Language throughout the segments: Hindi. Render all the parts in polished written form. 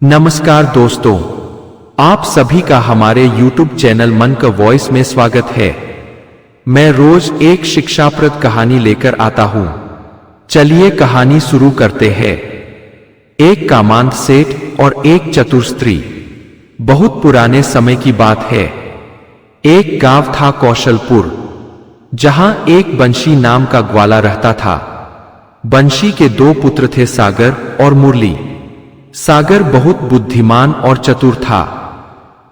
नमस्कार दोस्तों, आप सभी का हमारे YouTube चैनल मन का वॉइस में स्वागत है। मैं रोज एक शिक्षाप्रद कहानी लेकर आता हूं। चलिए कहानी शुरू करते हैं। एक कामांध सेठ और एक चतुर स्त्री। बहुत पुराने समय की बात है। एक गांव था कौशलपुर, जहां एक बंशी नाम का ग्वाला रहता था। बंशी के दो पुत्र थे, सागर और मुरली। सागर बहुत बुद्धिमान और चतुर था,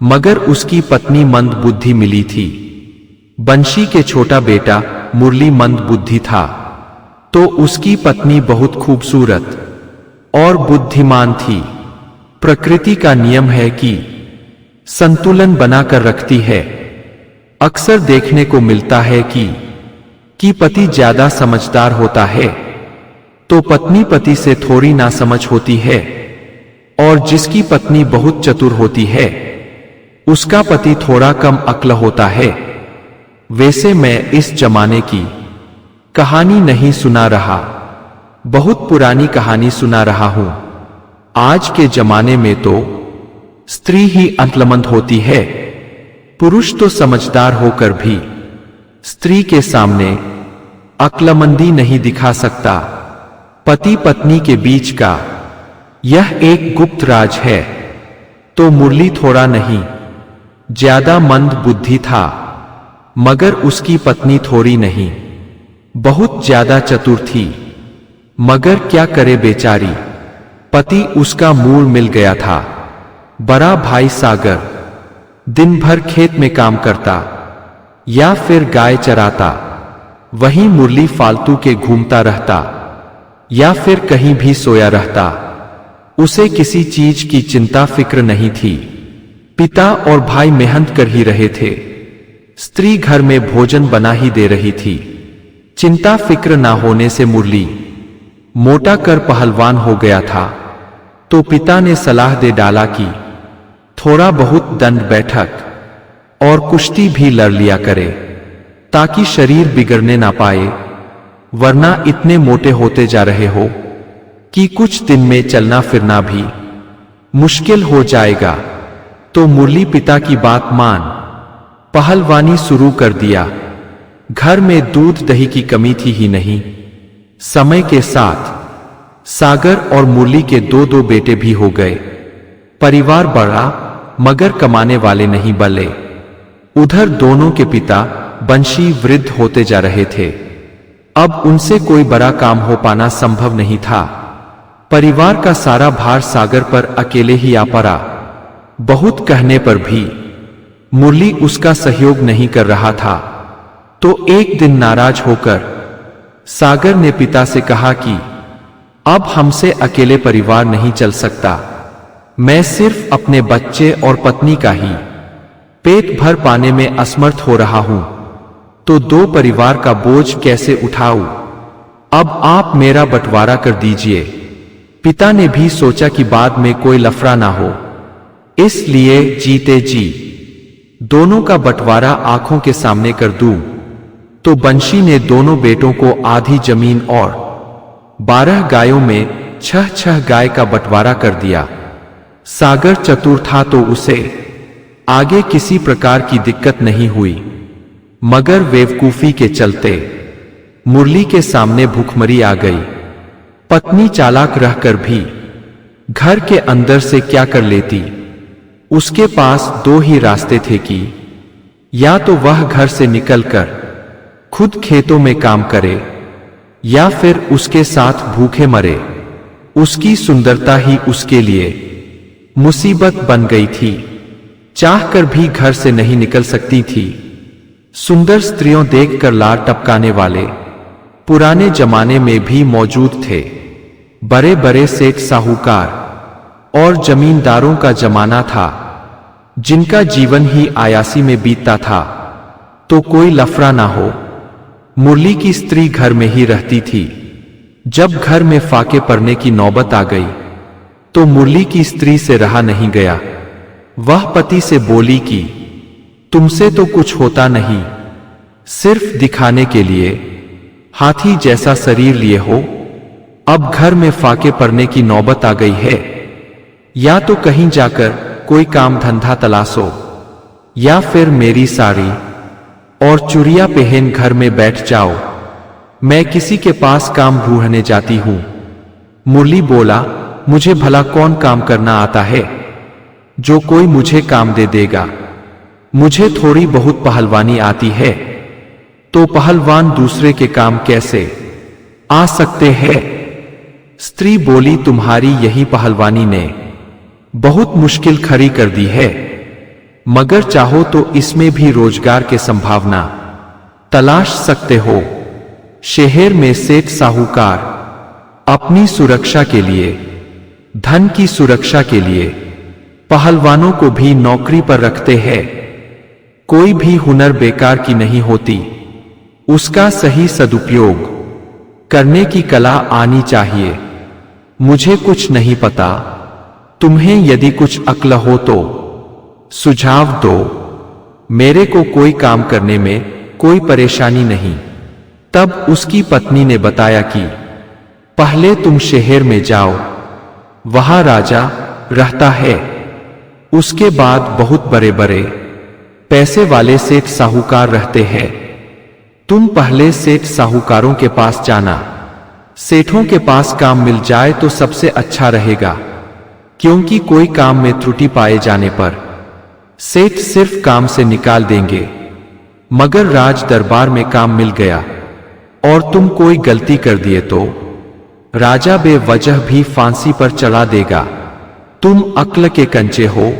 मगर उसकी पत्नी मंद बुद्धि मिली थी। बंशी के छोटा बेटा मुरली मंद बुद्धि था, तो उसकी पत्नी बहुत खूबसूरत और बुद्धिमान थी। प्रकृति का नियम है कि संतुलन बनाकर रखती है। अक्सर देखने को मिलता है कि पति ज्यादा समझदार होता है तो पत्नी पति से थोड़ी नासमझ होती है, और जिसकी पत्नी बहुत चतुर होती है उसका पति थोड़ा कम अक्ल होता है। वैसे मैं इस जमाने की कहानी नहीं सुना रहा, बहुत पुरानी कहानी सुना रहा हूं। आज के जमाने में तो स्त्री ही अक्लमंद होती है। पुरुष तो समझदार होकर भी स्त्री के सामने अक्लमंदी नहीं दिखा सकता। पति पत्नी के बीच का यह एक गुप्त राज है। तो मुरली थोड़ा नहीं ज्यादा मंद बुद्धि था, मगर उसकी पत्नी थोड़ी नहीं बहुत ज्यादा चतुर थी। मगर क्या करे बेचारी, पति उसका मूल मिल गया था। बड़ा भाई सागर दिन भर खेत में काम करता या फिर गाय चराता, वहीं मुरली फालतू के घूमता रहता या फिर कहीं भी सोया रहता। उसे किसी चीज की चिंता फिक्र नहीं थी। पिता और भाई मेहनत कर ही रहे थे, स्त्री घर में भोजन बना ही दे रही थी। चिंता फिक्र ना होने से मुरली मोटा कर पहलवान हो गया था। तो पिता ने सलाह दे डाला कि थोड़ा बहुत दंड बैठक और कुश्ती भी लड़ लिया करे, ताकि शरीर बिगड़ने ना पाए, वरना इतने मोटे होते जा रहे हो कि कुछ दिन में चलना फिरना भी मुश्किल हो जाएगा। तो मुरली पिता की बात मान पहलवानी शुरू कर दिया। घर में दूध दही की कमी थी ही नहीं। समय के साथ सागर और मुरली के दो दो बेटे भी हो गए। परिवार बढ़ा, मगर कमाने वाले नहीं बले। उधर दोनों के पिता बंशी वृद्ध होते जा रहे थे। अब उनसे कोई बड़ा काम हो पाना संभव नहीं था। परिवार का सारा भार सागर पर अकेले ही आ पड़ा। बहुत कहने पर भी मुरली उसका सहयोग नहीं कर रहा था। तो एक दिन नाराज होकर सागर ने पिता से कहा कि अब हमसे अकेले परिवार नहीं चल सकता। मैं सिर्फ अपने बच्चे और पत्नी का ही पेट भर पाने में असमर्थ हो रहा हूं, तो दो परिवार का बोझ कैसे उठाऊं? अब आप मेरा बंटवारा कर दीजिए। पिता ने भी सोचा कि बाद में कोई लफड़ा ना हो, इसलिए जीते जी दोनों का बंटवारा आंखों के सामने कर दूं। तो बंशी ने दोनों बेटों को आधी जमीन और 12 गायों में 6 गाय का बंटवारा कर दिया। सागर चतुर था तो उसे आगे किसी प्रकार की दिक्कत नहीं हुई, मगर बेवकूफी के चलते मुरली के सामने भूखमरी आ गई। पत्नी चालाक रहकर भी घर के अंदर से क्या कर लेती? उसके पास दो ही रास्ते थे कि या तो वह घर से निकलकर खुद खेतों में काम करे या फिर उसके साथ भूखे मरे। उसकी सुंदरता ही उसके लिए मुसीबत बन गई थी। चाहकर भी घर से नहीं निकल सकती थी। सुंदर स्त्रियों देखकर लार टपकाने वाले पुराने जमाने में भी मौजूद थे। बड़े बड़े सेठ साहूकार और जमींदारों का जमाना था, जिनका जीवन ही आयासी में बीतता था, तो कोई लफड़ा ना हो। मुरली की स्त्री घर में ही रहती थी। जब घर में फाके पड़ने की नौबत आ गई तो मुरली की स्त्री से रहा नहीं गया। वह पति से बोली कि तुमसे तो कुछ होता नहीं, सिर्फ दिखाने के लिए हाथी जैसा शरीर लिए हो। अब घर में फाके पड़ने की नौबत आ गई है। या तो कहीं जाकर कोई काम धंधा तलाशो, या फिर मेरी साड़ी और चूड़ियां पहन घर में बैठ जाओ। मैं किसी के पास काम ढूंढने जाती हूं। मुरली बोला, मुझे भला कौन काम करना आता है जो कोई मुझे काम दे देगा। मुझे थोड़ी बहुत पहलवानी आती है, तो पहलवान दूसरे के काम कैसे आ सकते हैं। स्त्री बोली, तुम्हारी यही पहलवानी ने बहुत मुश्किल खड़ी कर दी है, मगर चाहो तो इसमें भी रोजगार के संभावना तलाश सकते हो। शहर में सेठ साहूकार अपनी सुरक्षा के लिए, धन की सुरक्षा के लिए पहलवानों को भी नौकरी पर रखते हैं। कोई भी हुनर बेकार की नहीं होती, उसका सही सदुपयोग करने की कला आनी चाहिए। मुझे कुछ नहीं पता, तुम्हें यदि कुछ अक्ल हो तो सुझाव दो। मेरे को कोई काम करने में कोई परेशानी नहीं। तब उसकी पत्नी ने बताया कि पहले तुम शहर में जाओ, वहां राजा रहता है। उसके बाद बहुत बड़े बड़े पैसे वाले सेठ साहूकार रहते हैं। तुम पहले सेठ साहूकारों के पास जाना। सेठों के पास काम मिल जाए तो सबसे अच्छा रहेगा, क्योंकि कोई काम में त्रुटि पाए जाने पर सेठ सिर्फ काम से निकाल देंगे। मगर राज दरबार में काम मिल गया और तुम कोई गलती कर दिए तो राजा बेवजह भी फांसी पर चढ़ा देगा। तुम अक्ल के कंचे हो,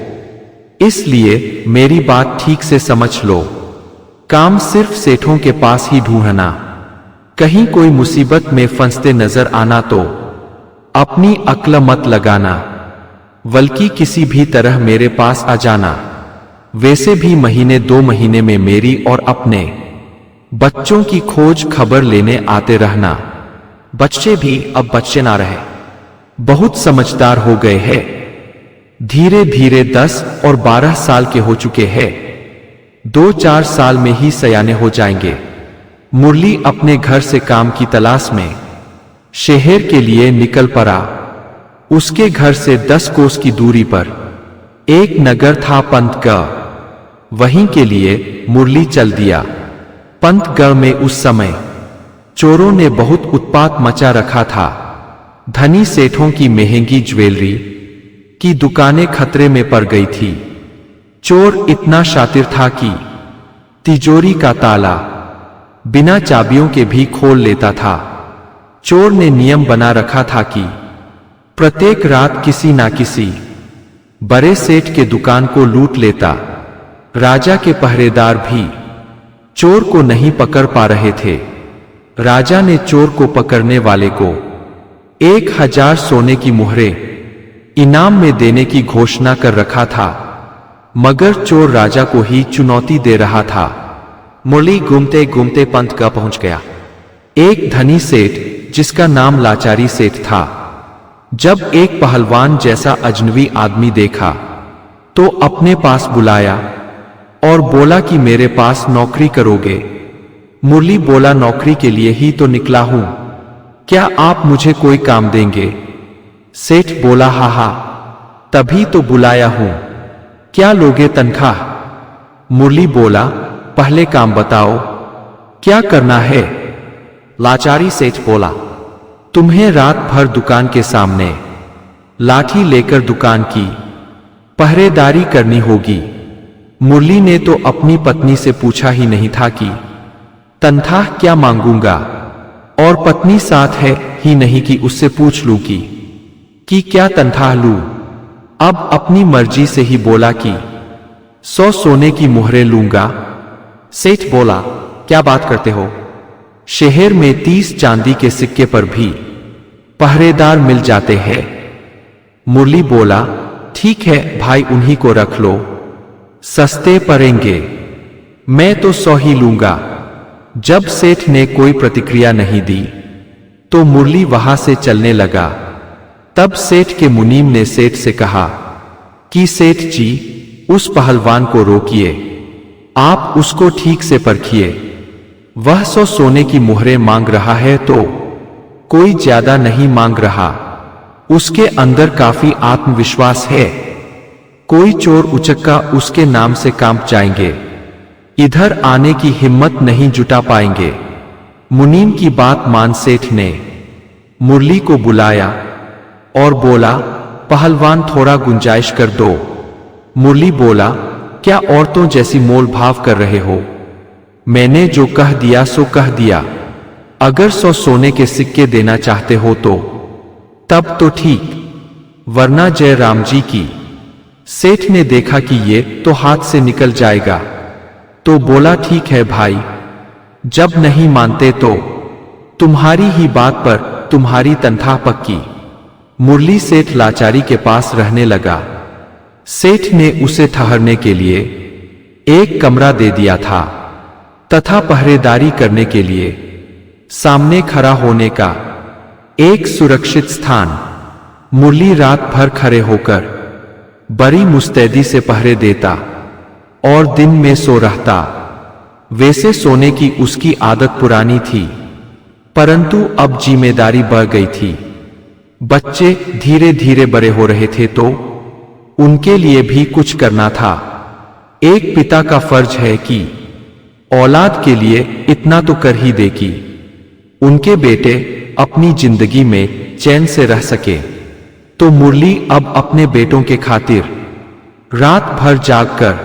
इसलिए मेरी बात ठीक से समझ लो। काम सिर्फ सेठों के पास ही ढूंढना। कहीं कोई मुसीबत में फंसते नजर आना तो अपनी अक्ल मत लगाना, बल्कि किसी भी तरह मेरे पास आ जाना। वैसे भी महीने 2 महीने में मेरी और अपने बच्चों की खोज खबर लेने आते रहना। बच्चे भी अब बच्चे ना रहे, बहुत समझदार हो गए हैं। धीरे धीरे 10 और 12 साल के हो चुके हैं। 2-4 साल में ही सयाने हो जाएंगे। मुरली अपने घर से काम की तलाश में शहर के लिए निकल पड़ा। उसके घर से 10 कोस की दूरी पर एक नगर था पंतगढ़। वहीं के लिए मुरली चल दिया। पंतगढ़ में उस समय चोरों ने बहुत उत्पात मचा रखा था। धनी सेठों की महंगी ज्वेलरी की दुकानें खतरे में पड़ गई थी। चोर इतना शातिर था कि तिजोरी का ताला बिना चाबियों के भी खोल लेता था। चोर ने नियम बना रखा था कि प्रत्येक रात किसी ना किसी बड़े सेठ के दुकान को लूट लेता। राजा के पहरेदार भी चोर को नहीं पकड़ पा रहे थे। राजा ने चोर को पकड़ने वाले को 1000 सोने की मुहरें इनाम में देने की घोषणा कर रखा था, मगर चोर राजा को ही चुनौती दे रहा था। मुरली घूमते घूमते पंतगढ़ पहुंच गया। एक धनी सेठ जिसका नाम लाचारी सेठ था, जब एक पहलवान जैसा अजनबी आदमी देखा तो अपने पास बुलाया और बोला कि मेरे पास नौकरी करोगे। मुरली बोला, नौकरी के लिए ही तो निकला हूं, क्या आप मुझे कोई काम देंगे। सेठ बोला, हा हा, तभी तो बुलाया हूं, क्या लोगे तनख्वाह। मुरली बोला, पहले काम बताओ, क्या करना है। लाचारी सेठ बोला, तुम्हें रात भर दुकान के सामने लाठी लेकर दुकान की पहरेदारी करनी होगी। मुरली ने तो अपनी पत्नी से पूछा ही नहीं था कि तनख्वाह क्या मांगूंगा, और पत्नी साथ है ही नहीं कि उससे पूछ लूं कि क्या तनख्वाह लूं। अब अपनी मर्जी से ही बोला कि 100 सोने की मुहरें लूंगा। सेठ बोला, क्या बात करते हो, शहर में 30 चांदी के सिक्के पर भी पहरेदार मिल जाते हैं। मुरली बोला, ठीक है भाई, उन्हीं को रख लो, सस्ते पड़ेंगे, मैं तो 100 ही लूंगा। जब सेठ ने कोई प्रतिक्रिया नहीं दी तो मुरली वहां से चलने लगा। तब सेठ के मुनीम ने सेठ से कहा कि सेठ जी, उस पहलवान को रोकिए, आप उसको ठीक से परखिए। वह 100 सोने की मुहरें मांग रहा है तो कोई ज्यादा नहीं मांग रहा। उसके अंदर काफी आत्मविश्वास है। कोई चोर उचक्का उसके नाम से कांप जाएंगे, इधर आने की हिम्मत नहीं जुटा पाएंगे। मुनीम की बात मान सेठ ने मुरली को बुलाया और बोला, पहलवान थोड़ा गुंजाइश कर दो। मुरली बोला, क्या औरतों जैसी मोल भाव कर रहे हो? मैंने जो कह दिया सो कह दिया। अगर 100 सोने के सिक्के देना चाहते हो तो तब तो ठीक, वरना जय राम जी की। सेठ ने देखा कि ये तो हाथ से निकल जाएगा, तो बोला, ठीक है भाई, जब नहीं मानते तो तुम्हारी ही बात पर तुम्हारी तनख्वाह पक्की। मुरली सेठ लाचारी के पास रहने लगा। सेठ ने उसे ठहरने के लिए एक कमरा दे दिया था तथा पहरेदारी करने के लिए सामने खड़ा होने का एक सुरक्षित स्थान। मुरली रात भर खड़े होकर बड़ी मुस्तैदी से पहरे देता और दिन में सो रहता। वैसे सोने की उसकी आदत पुरानी थी, परंतु अब जिम्मेदारी बढ़ गई थी। बच्चे धीरे धीरे बड़े हो रहे थे तो उनके लिए भी कुछ करना था। एक पिता का फर्ज है कि औलाद के लिए इतना तो कर ही दे कि उनके बेटे अपनी जिंदगी में चैन से रह सके। तो मुरली अब अपने बेटों के खातिर रात भर जागकर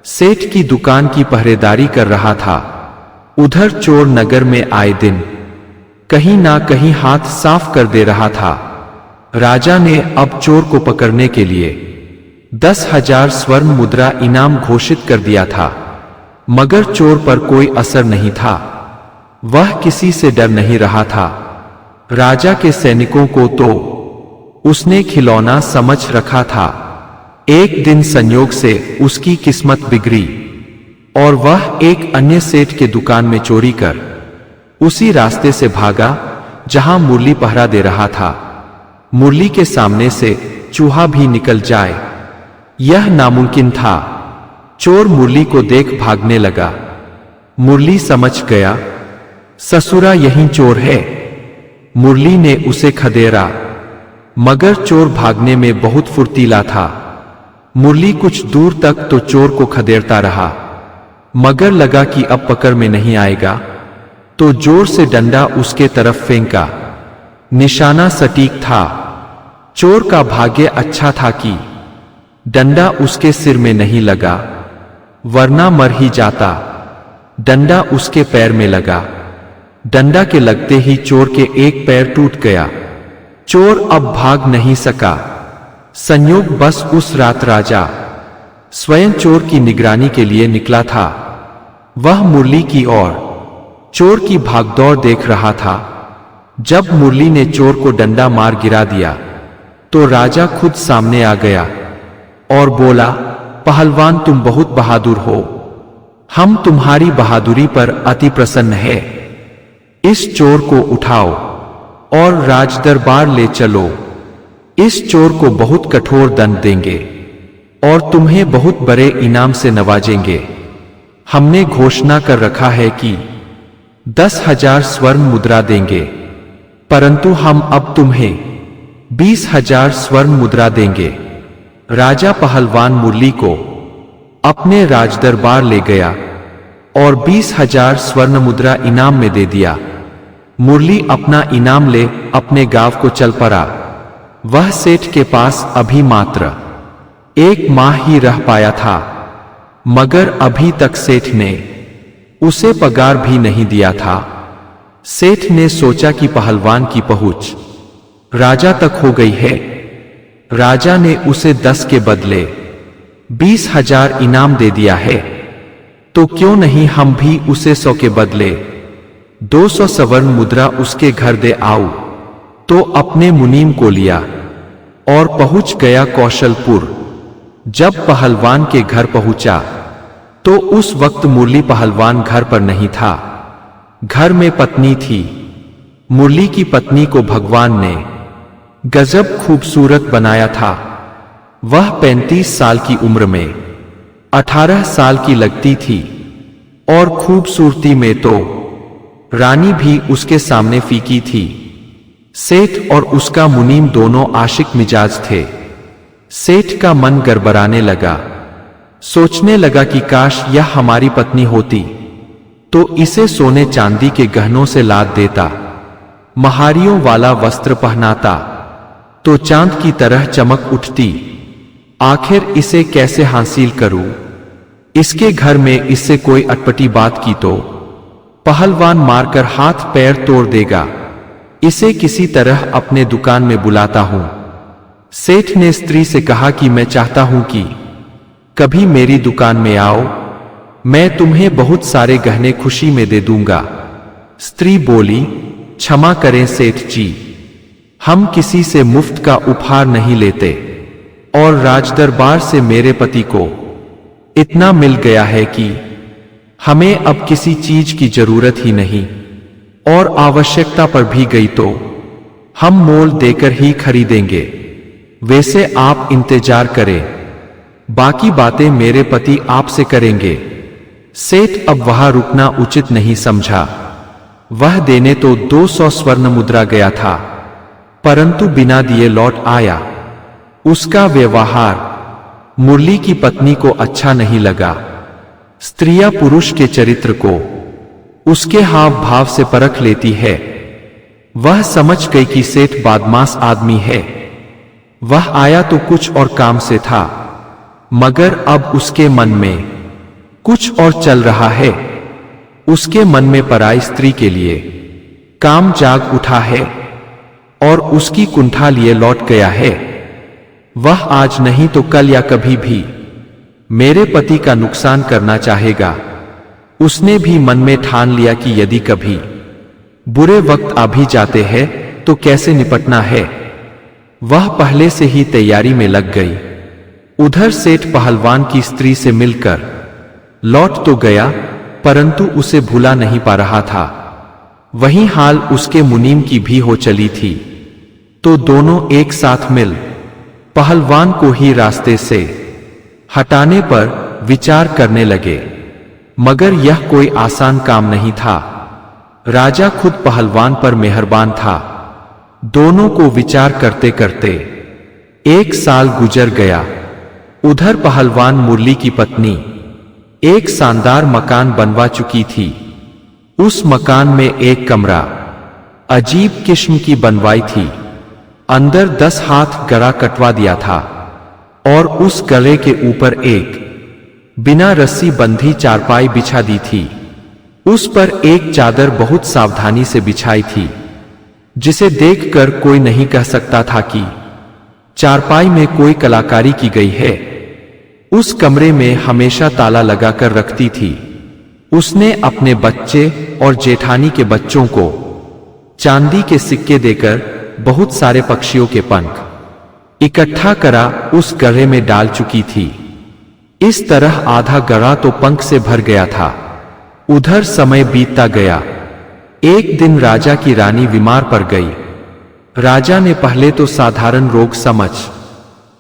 सेठ की दुकान की पहरेदारी कर रहा था। उधर चोर नगर में आए दिन कहीं ना कहीं हाथ साफ कर दे रहा था। राजा ने अब चोर को पकड़ने के लिए 10,000 स्वर्ण मुद्रा इनाम घोषित कर दिया था, मगर चोर पर कोई असर नहीं था। वह किसी से डर नहीं रहा था। राजा के सैनिकों को तो उसने खिलौना समझ रखा था। एक दिन संयोग से उसकी किस्मत बिगड़ी और वह एक अन्य सेठ के दुकान में चोरी कर उसी रास्ते से भागा जहां मुरली पहरा दे रहा था। मुरली के सामने से चूहा भी निकल जाए, यह नामुमकिन था। चोर मुरली को देख भागने लगा। मुरली समझ गया, ससुरा यही चोर है। मुरली ने उसे खदेड़ा, मगर चोर भागने में बहुत फुर्तीला था। मुरली कुछ दूर तक तो चोर को खदेड़ता रहा, मगर लगा कि अब पकड़ में नहीं आएगा, तो जोर से डंडा उसके तरफ फेंका। निशाना सटीक था। चोर का भाग्य अच्छा था कि डंडा उसके सिर में नहीं लगा, वरना मर ही जाता। डंडा उसके पैर में लगा। डंडा के लगते ही चोर के एक पैर टूट गया। चोर अब भाग नहीं सका। संयोग बस उस रात राजा स्वयं चोर की निगरानी के लिए निकला था। वह मुरली की ओर चोर की भागदौड़ देख रहा था। जब मुरली ने चोर को डंडा मार गिरा दिया तो राजा खुद सामने आ गया और बोला, पहलवान तुम बहुत बहादुर हो, हम तुम्हारी बहादुरी पर अति प्रसन्न है। इस चोर को उठाओ और राजदरबार ले चलो। इस चोर को बहुत कठोर दंड देंगे और तुम्हें बहुत बड़े इनाम से नवाजेंगे। हमने घोषणा कर रखा है कि 10,000 स्वर्ण मुद्रा देंगे, परंतु हम अब तुम्हें 20,000 स्वर्ण मुद्रा देंगे। राजा पहलवान मुरली को अपने राजदरबार ले गया और 20,000 स्वर्ण मुद्रा इनाम में दे दिया। मुरली अपना इनाम ले अपने गांव को चल पड़ा। वह सेठ के पास अभी मात्र 1 माह ही रह पाया था, मगर अभी तक सेठ ने उसे पगार भी नहीं दिया था। सेठ ने सोचा कि पहलवान की पहुंच राजा तक हो गई है। राजा ने उसे 10 के बदले 20,000 इनाम दे दिया है, तो क्यों नहीं हम भी उसे 100 के बदले 200 स्वर्ण मुद्रा उसके घर दे आऊं। तो अपने मुनीम को लिया और पहुंच गया कौशलपुर। जब पहलवान के घर पहुंचा तो उस वक्त मुरली पहलवान घर पर नहीं था। घर में पत्नी थी। मुरली की पत्नी को भगवान ने गजब खूबसूरत बनाया था। वह 35 साल की उम्र में 18 साल की लगती थी और खूबसूरती में तो रानी भी उसके सामने फीकी थी। सेठ और उसका मुनीम दोनों आशिक मिजाज थे। सेठ का मन गड़बड़ाने लगा। सोचने लगा कि काश यह हमारी पत्नी होती तो इसे सोने चांदी के गहनों से लाद देता, महारियों वाला वस्त्र पहनाता तो चांद की तरह चमक उठती। आखिर इसे कैसे हासिल करूं? इसके घर में इससे कोई अटपटी बात की तो पहलवान मारकर हाथ पैर तोड़ देगा। इसे किसी तरह अपने दुकान में बुलाता हूं। सेठ ने स्त्री से कहा कि मैं चाहता हूं कि कभी मेरी दुकान में आओ, मैं तुम्हें बहुत सारे गहने खुशी में दे दूंगा। स्त्री बोली, क्षमा करें सेठ जी, हम किसी से मुफ्त का उपहार नहीं लेते और राजदरबार से मेरे पति को इतना मिल गया है कि हमें अब किसी चीज की जरूरत ही नहीं, और आवश्यकता पर भी गई तो हम मोल देकर ही खरीदेंगे। वैसे आप इंतजार करें, बाकी बातें मेरे पति आपसे करेंगे। सेठ अब वहां रुकना उचित नहीं समझा। वह देने तो 200 स्वर्ण मुद्रा गया था, परंतु बिना दिए लौट आया। उसका व्यवहार मुरली की पत्नी को अच्छा नहीं लगा। स्त्रियां पुरुष के चरित्र को उसके हाव भाव से परख लेती है। वह समझ गई कि सेठ बदमाश आदमी है। वह आया तो कुछ और काम से था, मगर अब उसके मन में कुछ और चल रहा है। उसके मन में पराई स्त्री के लिए काम जाग उठा है और उसकी कुंठा लिए लौट गया है। वह आज नहीं तो कल या कभी भी मेरे पति का नुकसान करना चाहेगा। उसने भी मन में ठान लिया कि यदि कभी बुरे वक्त आ भी जाते हैं तो कैसे निपटना है। वह पहले से ही तैयारी में लग गई। उधर सेठ पहलवान की स्त्री से मिलकर लौट तो गया, परंतु उसे भूला नहीं पा रहा था। वही हाल उसके मुनीम की भी हो चली थी। तो दोनों एक साथ मिल पहलवान को ही रास्ते से हटाने पर विचार करने लगे, मगर यह कोई आसान काम नहीं था। राजा खुद पहलवान पर मेहरबान था। दोनों को विचार करते करते 1 साल गुजर गया। उधर पहलवान मुरली की पत्नी एक शानदार मकान बनवा चुकी थी। उस मकान में एक कमरा अजीब किस्म की बनवाई थी। अंदर 10 हाथ गड़ा कटवा दिया था और उस गले के ऊपर एक बिना रस्सी बंधी चारपाई बिछा दी थी। उस पर एक चादर बहुत सावधानी से बिछाई थी, जिसे देखकर कोई नहीं कह सकता था कि चारपाई में कोई कलाकारी की गई है। उस कमरे में हमेशा ताला लगाकर रखती थी। उसने अपने बच्चे और जेठानी के बच्चों को चांदी के सिक्के देकर बहुत सारे पक्षियों के पंख इकट्ठा करा उस गढ़े में डाल चुकी थी। इस तरह आधा गढ़ा तो पंख से भर गया था। उधर समय बीतता गया। एक दिन राजा की रानी बीमार पड़ गई। राजा ने पहले तो साधारण रोग समझ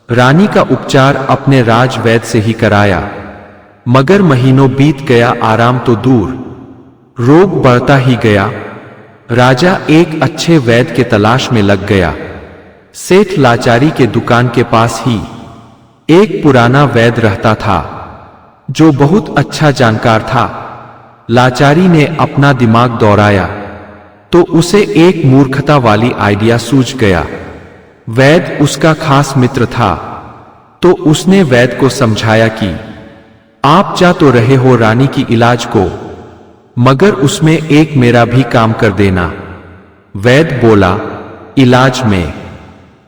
रानी का उपचार अपने राज वैद्य से ही कराया, मगर महीनों बीत गया, आराम तो दूर, रोग बढ़ता ही गया। राजा एक अच्छे वैद्य के तलाश में लग गया। सेठ लाचारी के दुकान के पास ही एक पुराना वैद्य रहता था, जो बहुत अच्छा जानकार था। लाचारी ने अपना दिमाग दौड़ाया तो उसे एक मूर्खता वाली आइडिया सूझ गया। वैद्य उसका खास मित्र था, तो उसने वैद्य को समझाया कि आप जा तो रहे हो रानी की इलाज को, मगर उसमें एक मेरा भी काम कर देना। वैद्य बोला, इलाज में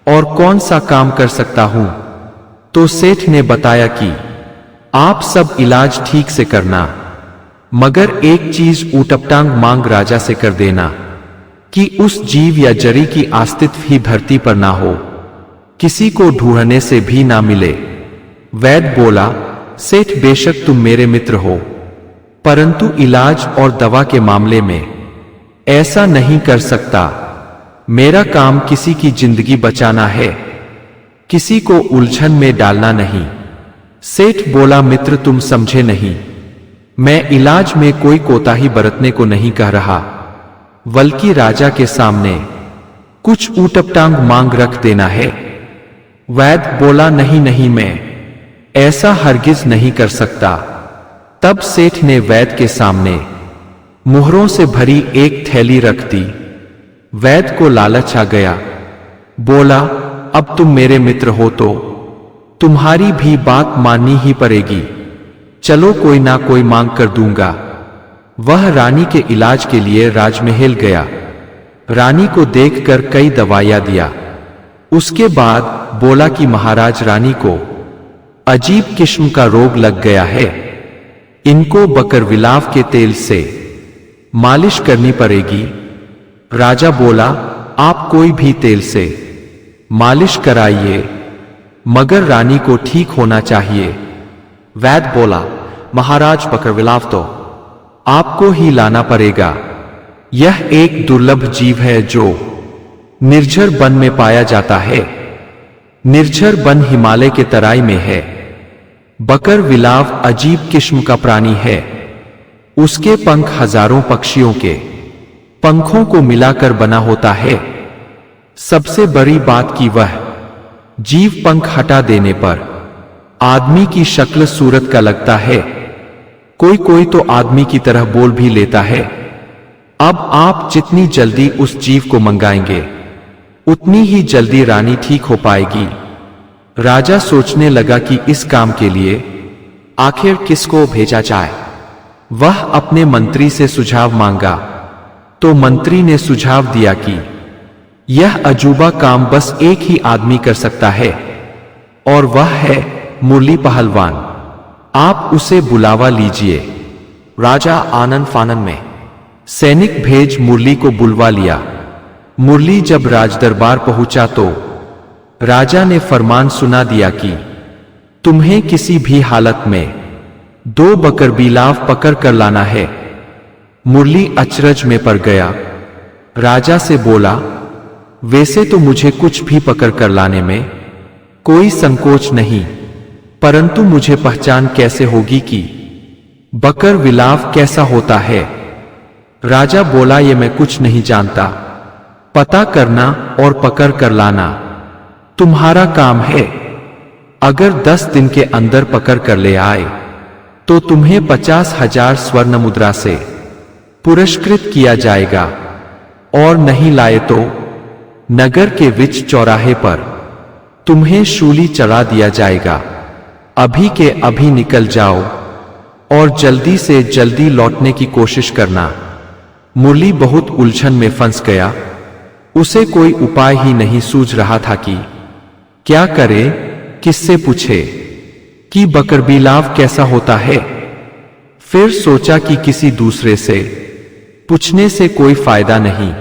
और कौन सा काम कर सकता हूं? तो सेठ ने बताया कि आप सब इलाज ठीक से करना, मगर एक चीज ऊटपटांग मांग राजा से कर देना कि उस जीव या जरी की अस्तित्व ही धरती पर ना हो, किसी को ढूंढने से भी ना मिले। वैद्य बोला, सेठ बेशक तुम मेरे मित्र हो, परंतु इलाज और दवा के मामले में ऐसा नहीं कर सकता। मेरा काम किसी की जिंदगी बचाना है, किसी को उलझन में डालना नहीं। सेठ बोला, मित्र तुम समझे नहीं, मैं इलाज में कोई कोताही बरतने को नहीं कह रहा, बल्कि राजा के सामने कुछ ऊटपटांग मांग रख देना है। वैद्य बोला, नहीं नहीं, मैं ऐसा हरगिज नहीं कर सकता। तब सेठ ने वैद्य के सामने मुहरों से भरी एक थैली रख दी। वैद्य को लालच आ गया। बोला, अब तुम मेरे मित्र हो तो तुम्हारी भी बात माननी ही पड़ेगी। चलो कोई ना कोई मांग कर दूंगा। वह रानी के इलाज के लिए राजमहल गया। रानी को देखकर कई दवाइयां दिया। उसके बाद बोला कि महाराज, रानी को अजीब किस्म का रोग लग गया है। इनको बकरविलाव के तेल से मालिश करनी पड़ेगी। राजा बोला, आप कोई भी तेल से मालिश कराइए, मगर रानी को ठीक होना चाहिए। वैद्य बोला, महाराज, बकरविलाव तो आपको ही लाना पड़ेगा। यह एक दुर्लभ जीव है जो निर्झर वन में पाया जाता है। निर्झर वन हिमालय के तराई में है। बकरविलाव अजीब किस्म का प्राणी है। उसके पंख हजारों पक्षियों के पंखों को मिलाकर बना होता है। सबसे बड़ी बात कि वह जीव पंख हटा देने पर आदमी की शक्ल सूरत का लगता है। कोई कोई तो आदमी की तरह बोल भी लेता है। अब आप जितनी जल्दी उस जीव को मंगाएंगे उतनी ही जल्दी रानी ठीक हो पाएगी। राजा सोचने लगा कि इस काम के लिए आखिर किसको भेजा जाए। वह अपने मंत्री से सुझाव मांगा तो मंत्री ने सुझाव दिया कि यह अजूबा काम बस एक ही आदमी कर सकता है और वह है मुरली पहलवान। आप उसे बुलावा लीजिए। राजा आनन फानन में सैनिक भेज मुरली को बुलवा लिया। मुरली जब राजदरबार पहुंचा तो राजा ने फरमान सुना दिया कि तुम्हें किसी भी हालत में 2 बकरविलाव पकड़ कर लाना है। मुरली अचरज में पड़ गया। राजा से बोला, वैसे तो मुझे कुछ भी पकड़ कर लाने में कोई संकोच नहीं, परंतु मुझे पहचान कैसे होगी कि बकरविलाव कैसा होता है। राजा बोला, ये मैं कुछ नहीं जानता। पता करना और पकड़ कर लाना तुम्हारा काम है। अगर 10 दिन के अंदर पकड़ कर ले आए तो तुम्हें 50,000 स्वर्ण मुद्रा से पुरस्कृत किया जाएगा, और नहीं लाए तो नगर के विच चौराहे पर तुम्हें शूली चढ़ा दिया जाएगा। अभी के अभी निकल जाओ और जल्दी से जल्दी लौटने की कोशिश करना। मुरली बहुत उलझन में फंस गया। उसे कोई उपाय ही नहीं सूझ रहा था कि क्या करे, किससे पूछे कि बकरविलाव कैसा होता है। फिर सोचा कि किसी दूसरे से पूछने से कोई फायदा नहीं,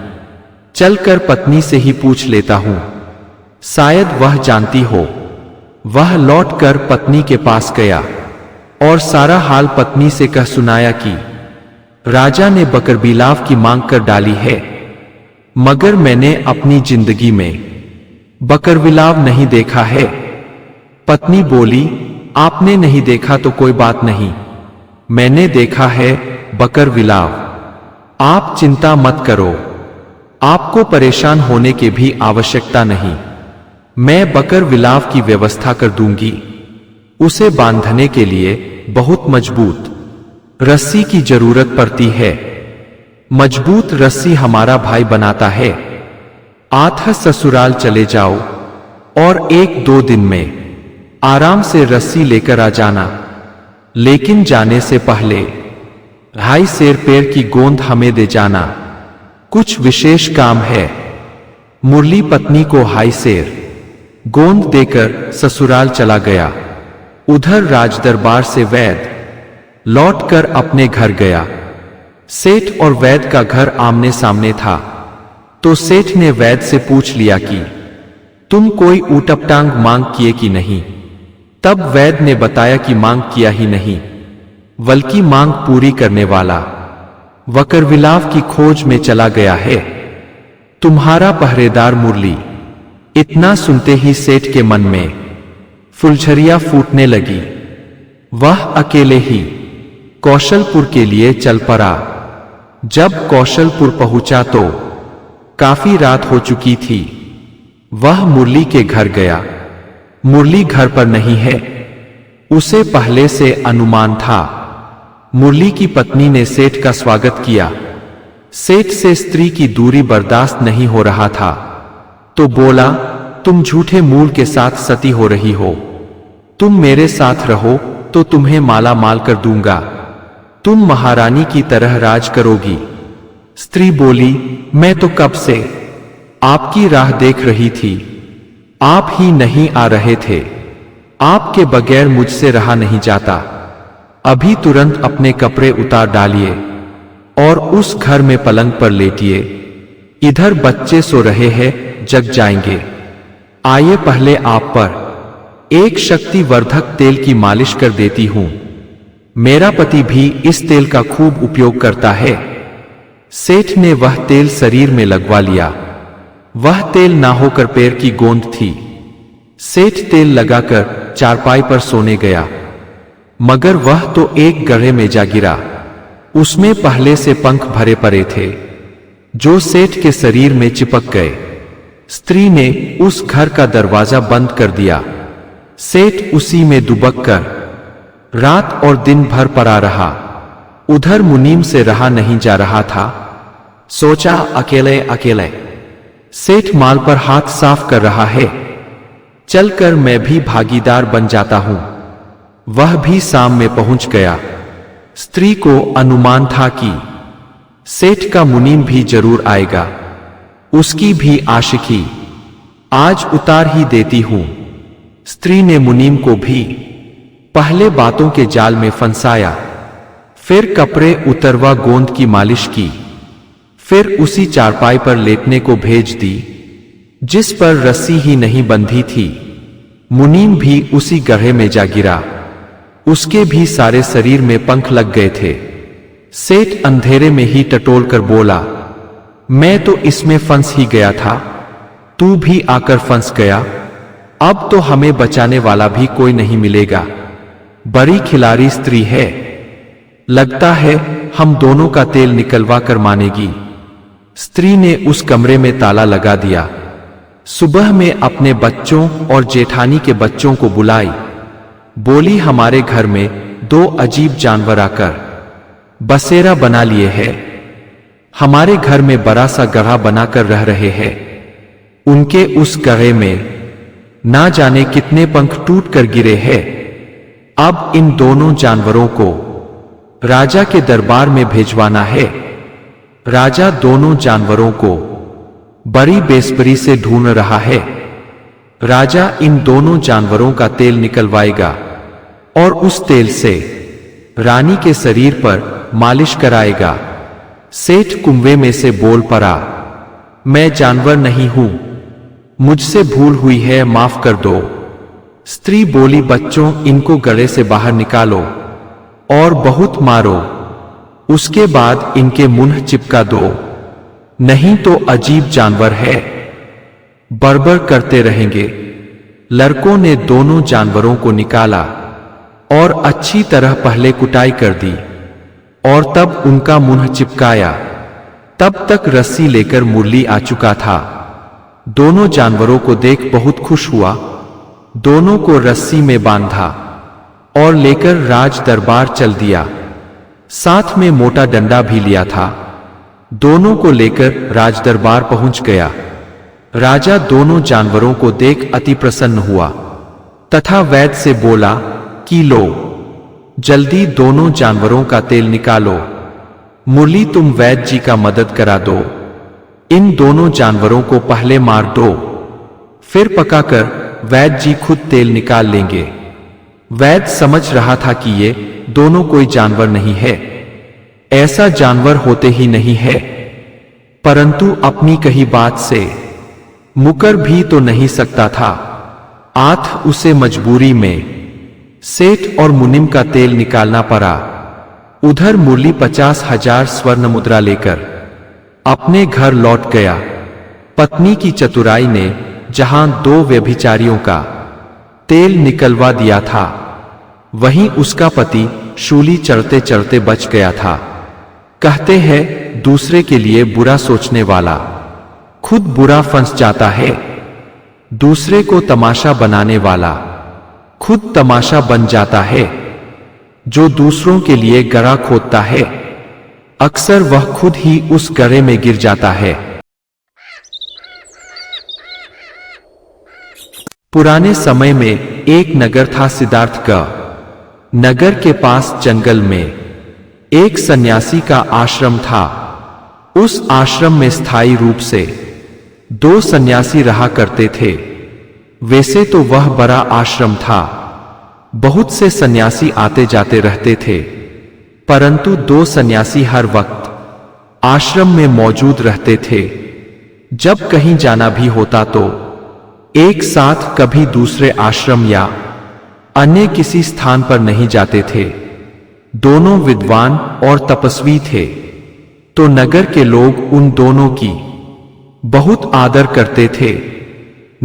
चलकर पत्नी से ही पूछ लेता हूं, शायद वह जानती हो। वह लौटकर पत्नी के पास गया और सारा हाल पत्नी से कह सुनाया कि राजा ने बकरविलाव की मांग कर डाली है, मगर मैंने अपनी जिंदगी में बकरविलाव नहीं देखा है। पत्नी बोली, आपने नहीं देखा तो कोई बात नहीं, मैंने देखा है बकरविलाव। आप चिंता मत करो, आपको परेशान होने की भी आवश्यकता नहीं। मैं बकरविलाव की व्यवस्था कर दूंगी। उसे बांधने के लिए बहुत मजबूत रस्सी की जरूरत पड़ती है। मजबूत रस्सी हमारा भाई बनाता है। आधा ससुराल चले जाओ और 1-2 दिन में आराम से रस्सी लेकर आ जाना, लेकिन जाने से पहले 2.5 सेर पेड़ की गोंद हमें दे जाना। कुछ विशेष काम है। मुरली पत्नी को 2.5 सेर गोंद देकर ससुराल चला गया। उधर राजदरबार से वैद्य लौटकर अपने घर गया। सेठ और वैद्य का घर आमने सामने था, तो सेठ ने वैद्य से पूछ लिया कि तुम कोई ऊटपटांग मांग किए कि नहीं। तब वैद्य ने बताया कि मांग किया ही नहीं, बल्कि मांग पूरी करने वाला बकरविलाव की खोज में चला गया है। तुम्हारा पहरेदार मुरली। इतना सुनते ही सेठ के मन में फुलझरियां फूटने लगी। वह अकेले ही कौशलपुर के लिए चल पड़ा। जब कौशलपुर पहुंचा तो काफी रात हो चुकी थी। वह मुरली के घर गया। मुरली घर पर नहीं है, उसे पहले से अनुमान था। मुरली की पत्नी ने सेठ का स्वागत किया। सेठ से स्त्री की दूरी बर्दाश्त नहीं हो रहा था, तो बोला, तुम झूठे मूल के साथ सती हो रही हो। तुम मेरे साथ रहो तो तुम्हें माला माल कर दूंगा, तुम महारानी की तरह राज करोगी। स्त्री बोली, मैं तो कब से आपकी राह देख रही थी, आप ही नहीं आ रहे थे। आपके बगैर मुझसे रहा नहीं जाता। अभी तुरंत अपने कपड़े उतार डालिए और उस घर में पलंग पर लेटिए। इधर बच्चे सो रहे हैं, जग जाएंगे। आइए पहले आप पर एक शक्तिवर्धक तेल की मालिश कर देती हूं। मेरा पति भी इस तेल का खूब उपयोग करता है। सेठ ने वह तेल शरीर में लगवा लिया। वह तेल ना होकर पैर की गोंद थी। सेठ तेल लगाकर चारपाई पर सोने गया, मगर वह तो एक गड्ढे में जा गिरा। उसमें पहले से पंख भरे पड़े थे, जो सेठ के शरीर में चिपक गए। स्त्री ने उस घर का दरवाजा बंद कर दिया। सेठ उसी में दुबक कर रात और दिन भर पड़ा रहा। उधर मुनीम से रहा नहीं जा रहा था। सोचा, अकेले अकेले सेठ माल पर हाथ साफ कर रहा है, चलकर मैं भी भागीदार बन जाता हूं। वह भी शाम में पहुंच गया। स्त्री को अनुमान था कि सेठ का मुनीम भी जरूर आएगा। उसकी भी आशिकी आज उतार ही देती हूं। स्त्री ने मुनीम को भी पहले बातों के जाल में फंसाया, फिर कपड़े उतरवा गोंद की मालिश की, फिर उसी चारपाई पर लेटने को भेज दी जिस पर रस्सी ही नहीं बंधी थी। मुनीम भी उसी गड्ढे में जा गिरा। उसके भी सारे शरीर में पंख लग गए थे। सेठ अंधेरे में ही टटोल कर बोला, मैं तो इसमें फंस ही गया था, तू भी आकर फंस गया। अब तो हमें बचाने वाला भी कोई नहीं मिलेगा। बड़ी खिलाड़ी स्त्री है, लगता है हम दोनों का तेल निकलवा कर मानेगी। स्त्री ने उस कमरे में ताला लगा दिया। सुबह में अपने बच्चों और जेठानी के बच्चों को बुलाई। बोली, हमारे घर में दो अजीब जानवर आकर बसेरा बना लिए हैं। हमारे घर में बड़ा सा गड्ढा बनाकर रह रहे हैं। उनके उस गड्ढे में ना जाने कितने पंख टूट कर गिरे हैं। अब इन दोनों जानवरों को राजा के दरबार में भेजवाना है। राजा दोनों जानवरों को बड़ी बेसब्री से ढूंढ रहा है। राजा इन दोनों जानवरों का तेल निकलवाएगा और उस तेल से रानी के शरीर पर मालिश कराएगा। सेठ कुंवे में से बोल पड़ा, मैं जानवर नहीं हूं, मुझसे भूल हुई है, माफ कर दो। स्त्री बोली, बच्चों इनको गले से बाहर निकालो और बहुत मारो, उसके बाद इनके मुंह चिपका दो, नहीं तो अजीब जानवर है, बरबर करते रहेंगे। लड़कों ने दोनों जानवरों को निकाला और अच्छी तरह पहले कुटाई कर दी और तब उनका मुंह चिपकाया। तब तक रस्सी लेकर मुरली आ चुका था। दोनों जानवरों को देख बहुत खुश हुआ। दोनों को रस्सी में बांधा और लेकर राज दरबार चल दिया। साथ में मोटा डंडा भी लिया था। दोनों को लेकर राज दरबार पहुंच गया। राजा दोनों जानवरों को देख अति प्रसन्न हुआ तथा वैद्य से बोला कि लो, जल्दी दोनों जानवरों का तेल निकालो। मुरली, तुम वैद्य जी का मदद करा दो। इन दोनों जानवरों को पहले मार दो, फिर पकाकर वैद्य जी खुद तेल निकाल लेंगे। वैद्य समझ रहा था कि ये दोनों कोई जानवर नहीं है, ऐसा जानवर होते ही नहीं है, परंतु अपनी कही बात से मुकर भी तो नहीं सकता था। आठ उसे मजबूरी में सेठ और मुनिम का तेल निकालना पड़ा। उधर मुरली 50,000 स्वर्ण मुद्रा लेकर अपने घर लौट गया। पत्नी की चतुराई ने जहां 2 व्यभिचारियों का तेल निकलवा दिया था, वहीं उसका पति शूली चढ़ते चढ़ते बच गया था। कहते हैं दूसरे के लिए बुरा सोचने वाला खुद बुरा फंस जाता है। दूसरे को तमाशा बनाने वाला खुद तमाशा बन जाता है। जो दूसरों के लिए गड्ढा खोदता है, अक्सर वह खुद ही उस गड्ढे में गिर जाता है। पुराने समय में एक नगर था, सिद्धार्थ का। नगर के पास जंगल में एक सन्यासी का आश्रम था। उस आश्रम में स्थायी रूप से 2 सन्यासी रहा करते थे। वैसे तो वह बड़ा आश्रम था, बहुत से सन्यासी आते जाते रहते थे, परंतु 2 सन्यासी हर वक्त आश्रम में मौजूद रहते थे। जब कहीं जाना भी होता तो एक साथ कभी दूसरे आश्रम या अन्य किसी स्थान पर नहीं जाते थे। दोनों विद्वान और तपस्वी थे, तो नगर के लोग उन दोनों की बहुत आदर करते थे।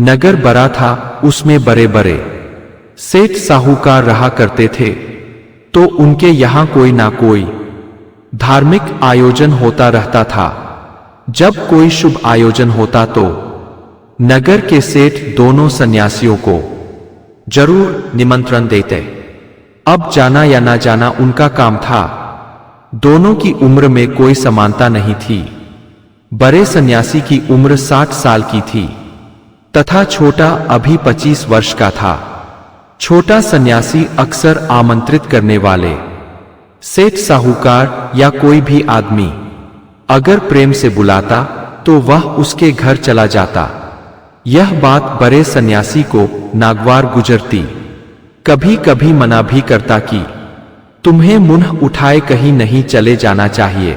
नगर बड़ा था, उसमें बड़े बड़े सेठ साहूकार रहा करते थे, तो उनके यहां कोई ना कोई धार्मिक आयोजन होता रहता था। जब कोई शुभ आयोजन होता तो नगर के सेठ दोनों सन्यासियों को जरूर निमंत्रण देते। अब जाना या ना जाना उनका काम था। दोनों की उम्र में कोई समानता नहीं थी। बड़े सन्यासी की उम्र 60 साल की थी तथा छोटा अभी 25 वर्ष का था। छोटा सन्यासी अक्सर आमंत्रित करने वाले सेठ साहूकार या कोई भी आदमी अगर प्रेम से बुलाता तो वह उसके घर चला जाता। यह बात बड़े सन्यासी को नागवार गुजरती। कभी कभी मना भी करता कि तुम्हें मुंह उठाए कहीं नहीं चले जाना चाहिए,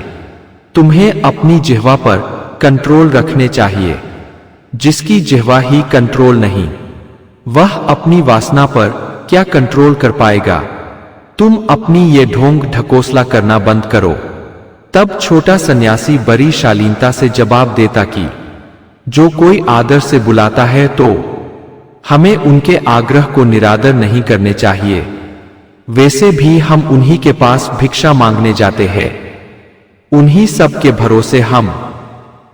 तुम्हें अपनी जिह्वा पर कंट्रोल रखने चाहिए। जिसकी जिह्वा ही कंट्रोल नहीं, वह अपनी वासना पर क्या कंट्रोल कर पाएगा। तुम अपनी ये ढोंग ढकोसला करना बंद करो। तब छोटा सन्यासी बड़ी शालीनता से जवाब देता कि जो कोई आदर से बुलाता है तो हमें उनके आग्रह को निरादर नहीं करने चाहिए। वैसे भी हम उन्हीं के पास भिक्षा मांगने जाते हैं। उन्हीं सब के भरोसे हम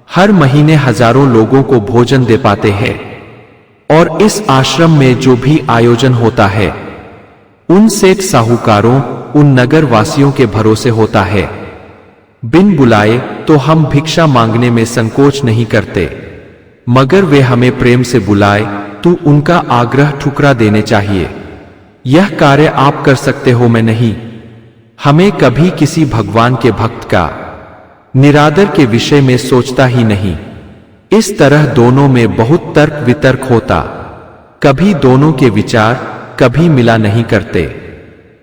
हर महीने हजारों लोगों को भोजन दे पाते हैं। और इस आश्रम में जो भी आयोजन होता है उन सेठ साहूकारों, उन नगर वासियों के भरोसे होता है। बिन बुलाए तो हम भिक्षा मांगने में संकोच नहीं करते, मगर वे हमें प्रेम से बुलाए तो उनका आग्रह ठुकरा देने चाहिए। यह कार्य आप कर सकते हो, मैं नहीं। हमें कभी किसी भगवान के भक्त का निरादर के विषय में सोचता ही नहीं। इस तरह दोनों में बहुत तर्क वितर्क होता। कभी दोनों के विचार कभी मिला नहीं करते।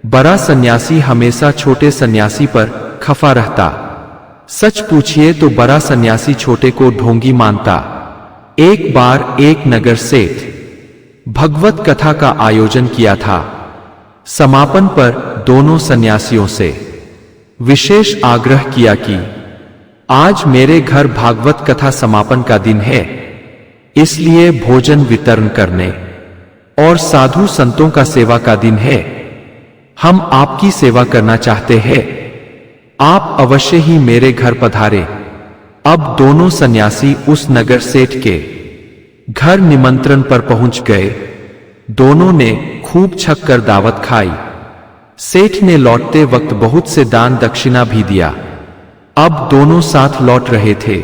बड़ा सन्यासी हमेशा छोटे सन्यासी पर खफा रहता। सच पूछिए तो बड़ा सन्यासी छोटे को ढोंगी मानता। एक बार एक नगर सेठ भगवत कथा का आयोजन किया था। समापन पर दोनों सन्यासियों से विशेष आग्रह किया कि आज मेरे घर भागवत कथा समापन का दिन है, इसलिए भोजन वितरण करने और साधु संतों का सेवा का दिन है। हम आपकी सेवा करना चाहते हैं, आप अवश्य ही मेरे घर पधारे। अब दोनों सन्यासी उस नगर सेठ के घर निमंत्रण पर पहुंच गए। दोनों ने खूब छक कर दावत खाई। सेठ ने लौटते वक्त बहुत से दान दक्षिणा भी दिया। अब दोनों साथ लौट रहे थे।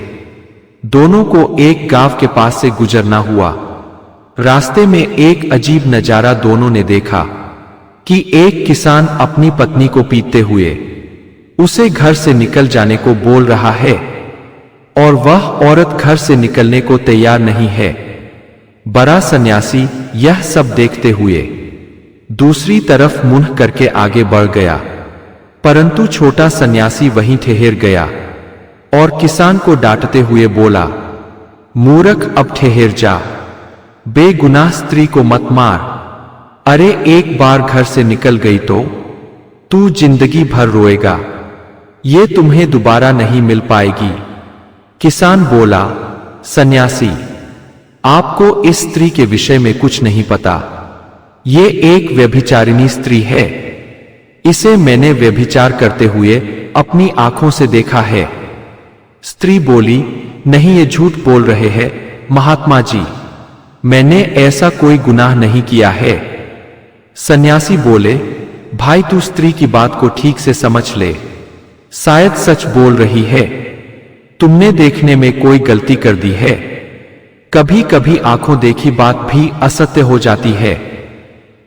दोनों को एक गांव के पास से गुजरना हुआ। रास्ते में एक अजीब नजारा दोनों ने देखा कि एक किसान अपनी पत्नी को पीटते हुए उसे घर से निकल जाने को बोल रहा है और वह औरत घर से निकलने को तैयार नहीं है। बड़ा सन्यासी यह सब देखते हुए दूसरी तरफ मुंह करके आगे बढ़ गया, परंतु छोटा सन्यासी वहीं ठहर गया और किसान को डांटते हुए बोला, मूर्ख, अब ठहर जा, बेगुनाह स्त्री को मत मार। अरे एक बार घर से निकल गई तो तू जिंदगी भर रोएगा, ये तुम्हें दोबारा नहीं मिल पाएगी। किसान बोला, सन्यासी, आपको इस स्त्री के विषय में कुछ नहीं पता। ये एक व्यभिचारिणी स्त्री है। इसे मैंने व्यभिचार करते हुए अपनी आंखों से देखा है। स्त्री बोली, नहीं, ये झूठ बोल रहे हैं महात्मा जी, मैंने ऐसा कोई गुनाह नहीं किया है। सन्यासी बोले, भाई तू स्त्री की बात को ठीक से समझ ले, शायद सच बोल रही है, तुमने देखने में कोई गलती कर दी है। कभी कभी आंखों देखी बात भी असत्य हो जाती है।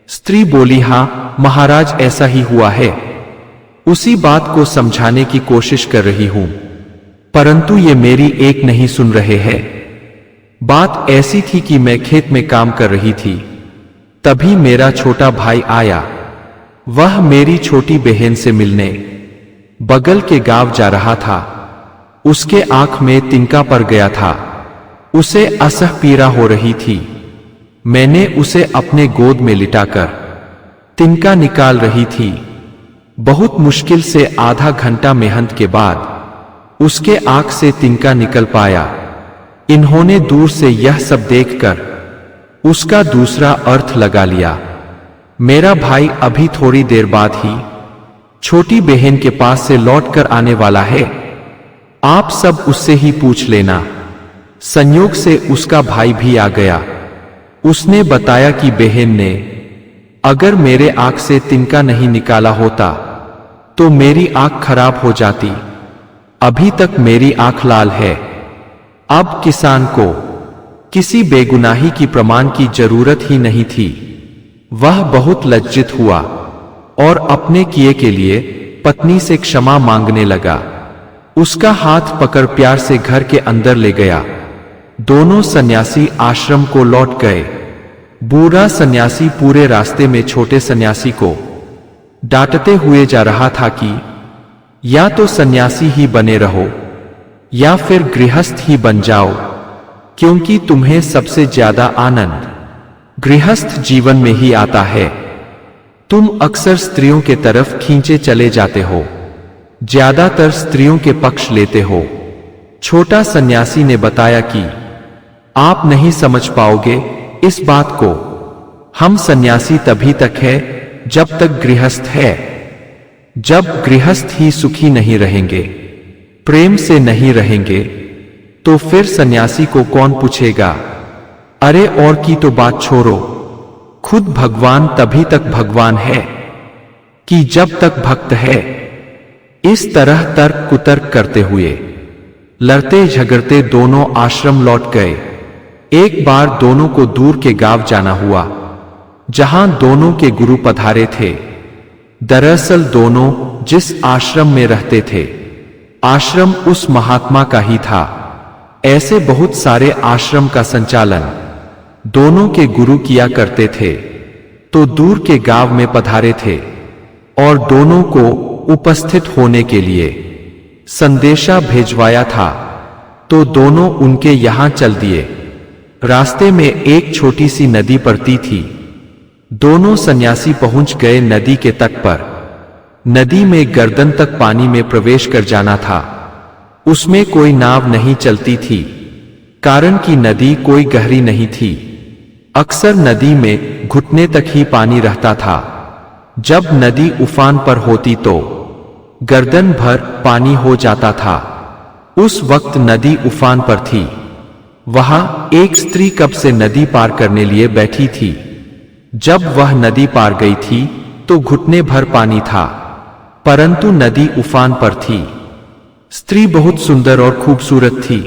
स्त्री बोली, हां महाराज, ऐसा ही हुआ है। उसी बात को समझाने की कोशिश कर रही हूं, परंतु ये मेरी एक नहीं सुन रहे हैं। बात ऐसी थी कि मैं खेत में काम कर रही थी, तभी मेरा छोटा भाई आया। वह मेरी छोटी बहन से मिलने बगल के गांव जा रहा था। उसके आंख में तिनका पड़ गया था, उसे असह पीड़ा हो रही थी। मैंने उसे अपने गोद में लिटाकर तिनका निकाल रही थी। बहुत मुश्किल से आधा घंटा मेहनत के बाद उसके आंख से तिनका निकल पाया। इन्होंने दूर से यह सब देखकर उसका दूसरा अर्थ लगा लिया। मेरा भाई अभी थोड़ी देर बाद ही छोटी बहन के पास से लौटकर आने वाला है, आप सब उससे ही पूछ लेना। संयोग से उसका भाई भी आ गया। उसने बताया कि बहन ने अगर मेरे आंख से तिनका नहीं निकाला होता तो मेरी आंख खराब हो जाती। अभी तक मेरी आंख लाल है। अब किसान को किसी बेगुनाही की प्रमाण की जरूरत ही नहीं थी। वह बहुत लज्जित हुआ और अपने किए के लिए पत्नी से क्षमा मांगने लगा। उसका हाथ पकड़ प्यार से घर के अंदर ले गया। दोनों सन्यासी आश्रम को लौट गए। बूढ़ा सन्यासी पूरे रास्ते में छोटे सन्यासी को डांटते हुए जा रहा था कि या तो सन्यासी ही बने रहो या फिर गृहस्थ ही बन जाओ, क्योंकि तुम्हें सबसे ज्यादा आनंद गृहस्थ जीवन में ही आता है। तुम अक्सर स्त्रियों के तरफ खींचे चले जाते हो, ज्यादातर स्त्रियों के पक्ष लेते हो। छोटा सन्यासी ने बताया कि आप नहीं समझ पाओगे इस बात को। हम सन्यासी तभी तक है जब तक गृहस्थ है। जब गृहस्थ ही सुखी नहीं रहेंगे, प्रेम से नहीं रहेंगे, तो फिर सन्यासी को कौन पूछेगा। अरे और की तो बात छोड़ो, खुद भगवान तभी तक भगवान है कि जब तक भक्त है। इस तरह तर्क कुतर्क करते हुए लड़ते झगड़ते दोनों आश्रम लौट गए। एक बार दोनों को दूर के गांव जाना हुआ, जहां दोनों के गुरु पधारे थे। दरअसल दोनों जिस आश्रम में रहते थे, आश्रम उस महात्मा का ही था। ऐसे बहुत सारे आश्रम का संचालन दोनों के गुरु किया करते थे। तो दूर के गांव में पधारे थे और दोनों को उपस्थित होने के लिए संदेशा भेजवाया था। तो दोनों उनके यहां चल दिए। रास्ते में एक छोटी सी नदी पड़ती थी। दोनों सन्यासी पहुंच गए नदी के तट पर। नदी में गर्दन तक पानी में प्रवेश कर जाना था। उसमें कोई नाव नहीं चलती थी, कारण कि नदी कोई गहरी नहीं थी। अक्सर नदी में घुटने तक ही पानी रहता था। जब नदी उफान पर होती तो गर्दन भर पानी हो जाता था। उस वक्त नदी उफान पर थी। वहां एक स्त्री कब से नदी पार करने लिए बैठी थी। जब वह नदी पार गई थी तो घुटने भर पानी था, परंतु नदी उफान पर थी। स्त्री बहुत सुंदर और खूबसूरत थी,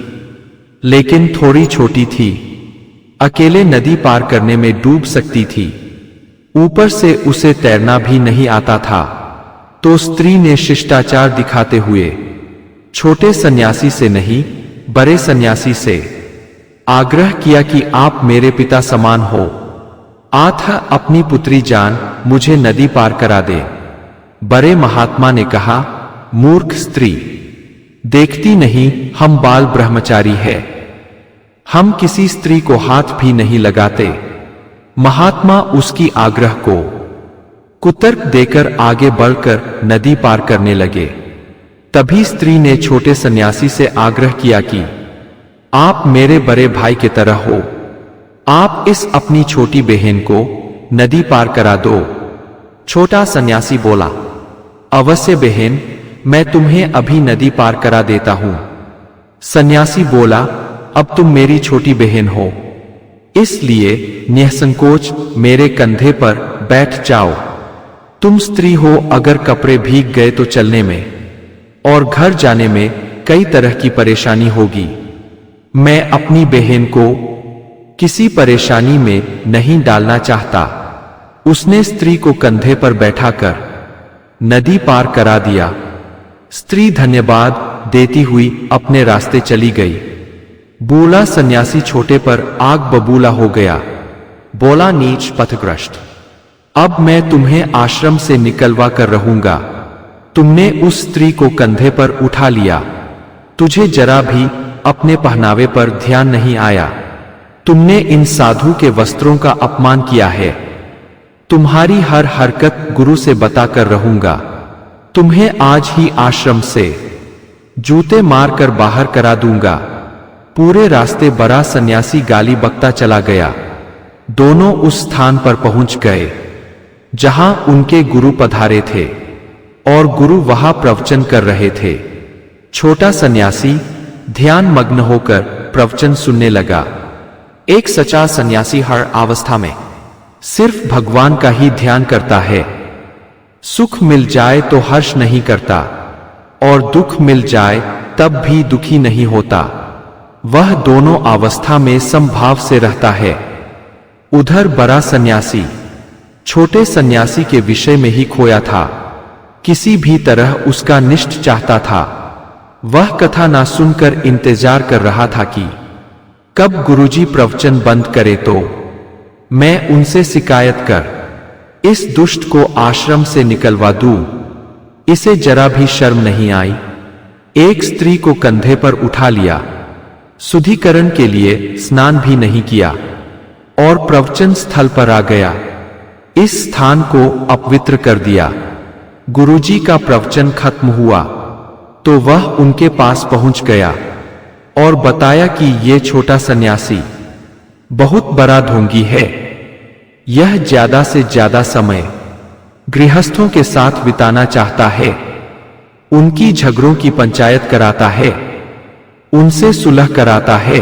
लेकिन थोड़ी छोटी थी। अकेले नदी पार करने में डूब सकती थी। ऊपर से उसे तैरना भी नहीं आता था। तो स्त्री ने शिष्टाचार दिखाते हुए छोटे सन्यासी से नहीं, बड़े सन्यासी से आग्रह किया कि आप मेरे पिता समान हो, आथ अपनी पुत्री जान मुझे नदी पार करा दे। बड़े महात्मा ने कहा, मूर्ख स्त्री, देखती नहीं हम बाल ब्रह्मचारी है, हम किसी स्त्री को हाथ भी नहीं लगाते। महात्मा उसकी आग्रह को कुतर्क देकर आगे बढ़कर नदी पार करने लगे। तभी स्त्री ने छोटे सन्यासी से आग्रह किया कि आप मेरे बड़े भाई की तरह हो, आप इस अपनी छोटी बहन को नदी पार करा दो। छोटा सन्यासी बोला, अवश्य बहन, मैं तुम्हें अभी नदी पार करा देता हूं। सन्यासी बोला, अब तुम मेरी छोटी बहन हो, इसलिए निसंकोच मेरे कंधे पर बैठ जाओ। तुम स्त्री हो, अगर कपड़े भीग गए तो चलने में और घर जाने में कई तरह की परेशानी होगी। मैं अपनी बहन को किसी परेशानी में नहीं डालना चाहता। उसने स्त्री को कंधे पर बैठाकर नदी पार करा दिया। स्त्री धन्यवाद देती हुई अपने रास्ते चली गई। बूढ़ा सन्यासी छोटे पर आग बबूला हो गया। बोला, नीच पथभ्रष्ट, अब मैं तुम्हें आश्रम से निकलवा कर रहूंगा। तुमने उस स्त्री को कंधे पर उठा लिया, तुझे जरा भी अपने पहनावे पर ध्यान नहीं आया। तुमने इन साधु के वस्त्रों का अपमान किया है। तुम्हारी हर हरकत गुरु से बताकर रहूंगा। तुम्हें आज ही आश्रम से जूते मारकर बाहर करा दूंगा। पूरे रास्ते बड़ा सन्यासी गाली बकता चला गया। दोनों उस स्थान पर पहुंच गए जहां उनके गुरु पधारे थे और गुरु वहां प्रवचन कर रहे थे। छोटा सन्यासी ध्यान मग्न होकर प्रवचन सुनने लगा। एक सच्चा सन्यासी हर अवस्था में सिर्फ भगवान का ही ध्यान करता है। सुख मिल जाए तो हर्ष नहीं करता और दुख मिल जाए तब भी दुखी नहीं होता। वह दोनों अवस्था में समभाव से रहता है। उधर बड़ा सन्यासी छोटे सन्यासी के विषय में ही खोया था। किसी भी तरह उसका निष्ठ चाहता था। वह कथा ना सुनकर इंतजार कर रहा था कि कब गुरुजी प्रवचन बंद करे तो मैं उनसे शिकायत कर इस दुष्ट को आश्रम से निकलवा दूं। इसे जरा भी शर्म नहीं आई। एक स्त्री को कंधे पर उठा लिया, शुद्धिकरण के लिए स्नान भी नहीं किया और प्रवचन स्थल पर आ गया। इस स्थान को अपवित्र कर दिया। गुरुजी का प्रवचन खत्म हुआ तो वह उनके पास पहुंच गया और बताया कि ये छोटा सन्यासी बहुत बड़ा ढोंगी है। यह ज्यादा से ज्यादा समय गृहस्थों के साथ बिताना चाहता है, उनकी झगड़ों की पंचायत कराता है, उनसे सुलह कराता है।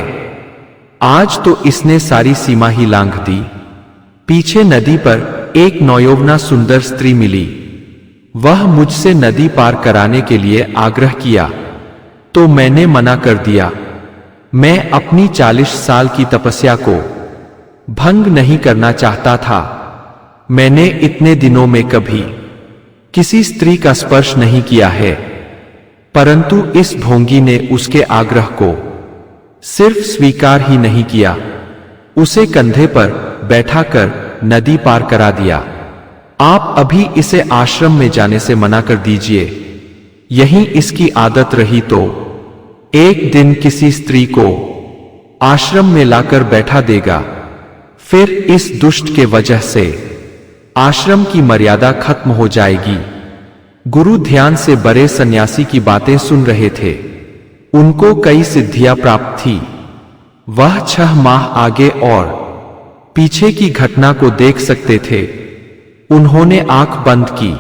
आज तो इसने सारी सीमा ही लांघ दी। पीछे नदी पर एक नौयौवना सुंदर स्त्री मिली। वह मुझसे नदी पार कराने के लिए आग्रह किया तो मैंने मना कर दिया। मैं अपनी 40 साल की तपस्या को भंग नहीं करना चाहता था। मैंने इतने दिनों में कभी किसी स्त्री का स्पर्श नहीं किया है, परंतु इस ढोंगी ने उसके आग्रह को सिर्फ स्वीकार ही नहीं किया, उसे कंधे पर बैठाकर नदी पार करा दिया। आप अभी इसे आश्रम में जाने से मना कर दीजिए। यही इसकी आदत रही तो एक दिन किसी स्त्री को आश्रम में लाकर बैठा देगा। फिर इस दुष्ट के वजह से आश्रम की मर्यादा खत्म हो जाएगी। गुरु ध्यान से बड़े सन्यासी की बातें सुन रहे थे। उनको कई सिद्धियां प्राप्त थी। वह 6 माह आगे और पीछे की घटना को देख सकते थे। उन्होंने आंख बंद की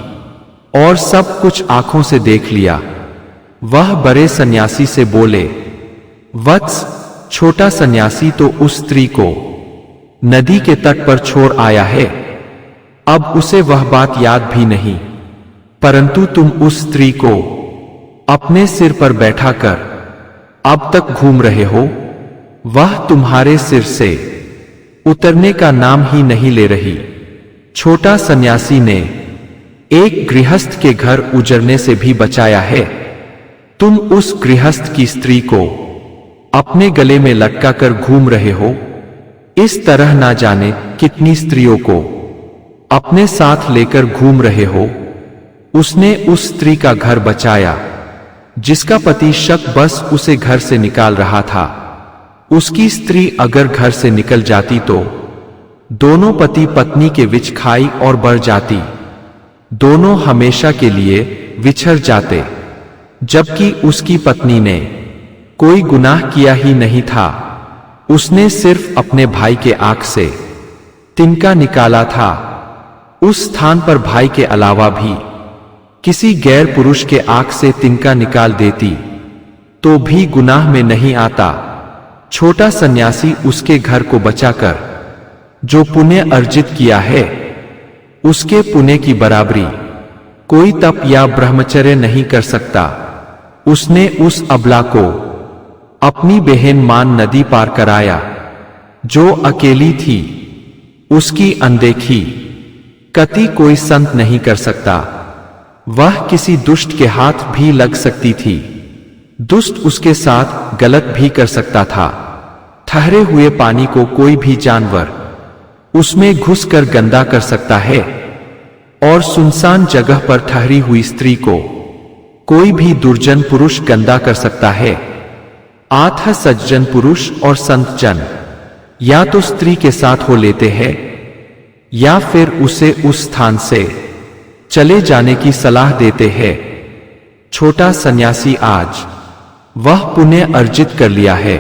और सब कुछ आंखों से देख लिया। वह बड़े सन्यासी से बोले, वत्स, छोटा सन्यासी तो उस स्त्री को नदी के तट पर छोड़ आया है। अब उसे वह बात याद भी नहीं, परंतु तुम उस स्त्री को अपने सिर पर बैठाकर अब तक घूम रहे हो। वह तुम्हारे सिर से उतरने का नाम ही नहीं ले रही। छोटा सन्यासी ने एक गृहस्थ के घर उजड़ने से भी बचाया है। तुम उस गृहस्थ की स्त्री को अपने गले में लटका कर घूम रहे हो। इस तरह ना जाने कितनी स्त्रियों को अपने साथ लेकर घूम रहे हो। उसने उस स्त्री का घर बचाया जिसका पति शक बस उसे घर से निकाल रहा था। उसकी स्त्री अगर घर से निकल जाती तो दोनों पति पत्नी के विच खाई और बढ़ जाती। दोनों हमेशा के लिए विछड़ जाते। जबकि उसकी पत्नी ने कोई गुनाह किया ही नहीं था। उसने सिर्फ अपने भाई के आंख से तिनका निकाला था। उस स्थान पर भाई के अलावा भी किसी गैर पुरुष के आंख से तिनका निकाल देती तो भी गुनाह में नहीं आता। छोटा सन्यासी उसके घर को बचाकर जो पुण्य अर्जित किया है, उसके पुण्य की बराबरी कोई तप या ब्रह्मचर्य नहीं कर सकता। उसने उस अबला को अपनी बहन मान नदी पार कराया, जो अकेली थी। उसकी अनदेखी कति कोई संत नहीं कर सकता। वह किसी दुष्ट के हाथ भी लग सकती थी। दुष्ट उसके साथ गलत भी कर सकता था। ठहरे हुए पानी को कोई भी जानवर उसमें घुसकर गंदा कर सकता है, और सुनसान जगह पर ठहरी हुई स्त्री को कोई भी दुर्जन पुरुष गंदा कर सकता है। आठ सज्जन पुरुष और संत जन या तो स्त्री के साथ हो लेते हैं, या फिर उसे उस स्थान से चले जाने की सलाह देते हैं। छोटा सन्यासी आज वह पुण्य अर्जित कर लिया है,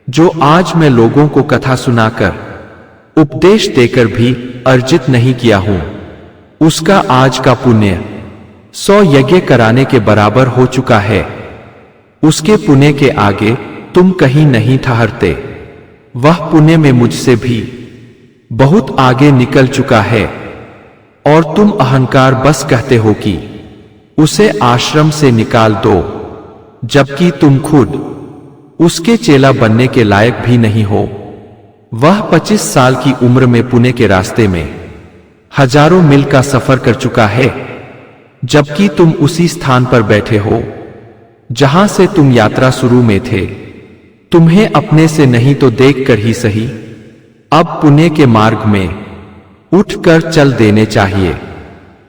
जो आज मैं लोगों को कथा सुनाकर, उपदेश देकर भी अर्जित नहीं किया हूं। उसका आज का पुण्य 100 यज्ञ कराने के बराबर हो चुका है। उसके पुण्य के आगे तुम कहीं नहीं ठहरते। वह पुण्य में मुझसे भी बहुत आगे निकल चुका है, और तुम अहंकार बस कहते हो कि उसे आश्रम से निकाल दो, जबकि तुम खुद उसके चेला बनने के लायक भी नहीं हो। वह 25 साल की उम्र में पुणे के रास्ते में हजारों मील का सफर कर चुका है, जबकि तुम उसी स्थान पर बैठे हो जहां से तुम यात्रा शुरू में थे। तुम्हें अपने से नहीं तो देखकर ही सही अब पुण्य के मार्ग में उठकर चल देने चाहिए,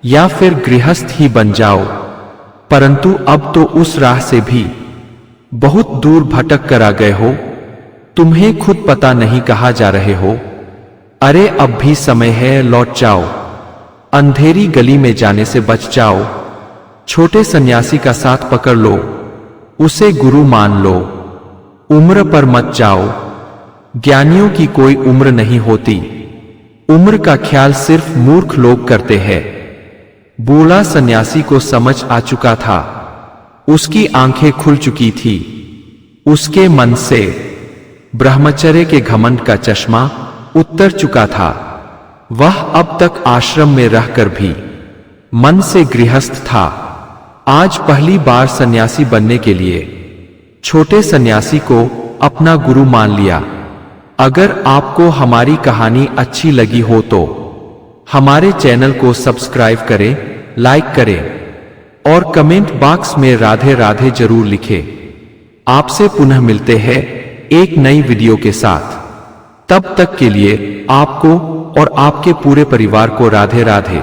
या फिर गृहस्थ ही बन जाओ। परंतु अब तो उस राह से भी बहुत दूर भटक कर आ गए हो। तुम्हें खुद पता नहीं कहां जा रहे हो। अरे अब भी समय है, लौट जाओ। अंधेरी गली में जाने से बच जाओ। छोटे सन्यासी का साथ पकड़ लो, उसे गुरु मान लो। उम्र पर मत जाओ। ज्ञानियों की कोई उम्र नहीं होती। उम्र का ख्याल सिर्फ मूर्ख लोग करते हैं। बूढ़ा सन्यासी को समझ आ चुका था। उसकी आंखें खुल चुकी थी। उसके मन से ब्रह्मचर्य के घमंड का चश्मा उतर चुका था। वह अब तक आश्रम में रहकर भी मन से गृहस्थ था। आज पहली बार सन्यासी बनने के लिए छोटे सन्यासी को अपना गुरु मान लिया। अगर आपको हमारी कहानी अच्छी लगी हो तो हमारे चैनल को सब्सक्राइब करें, लाइक करें, और कमेंट बॉक्स में राधे राधे जरूर लिखें। आपसे पुनः मिलते हैं एक नई वीडियो के साथ। तब तक के लिए आपको और आपके पूरे परिवार को राधे राधे।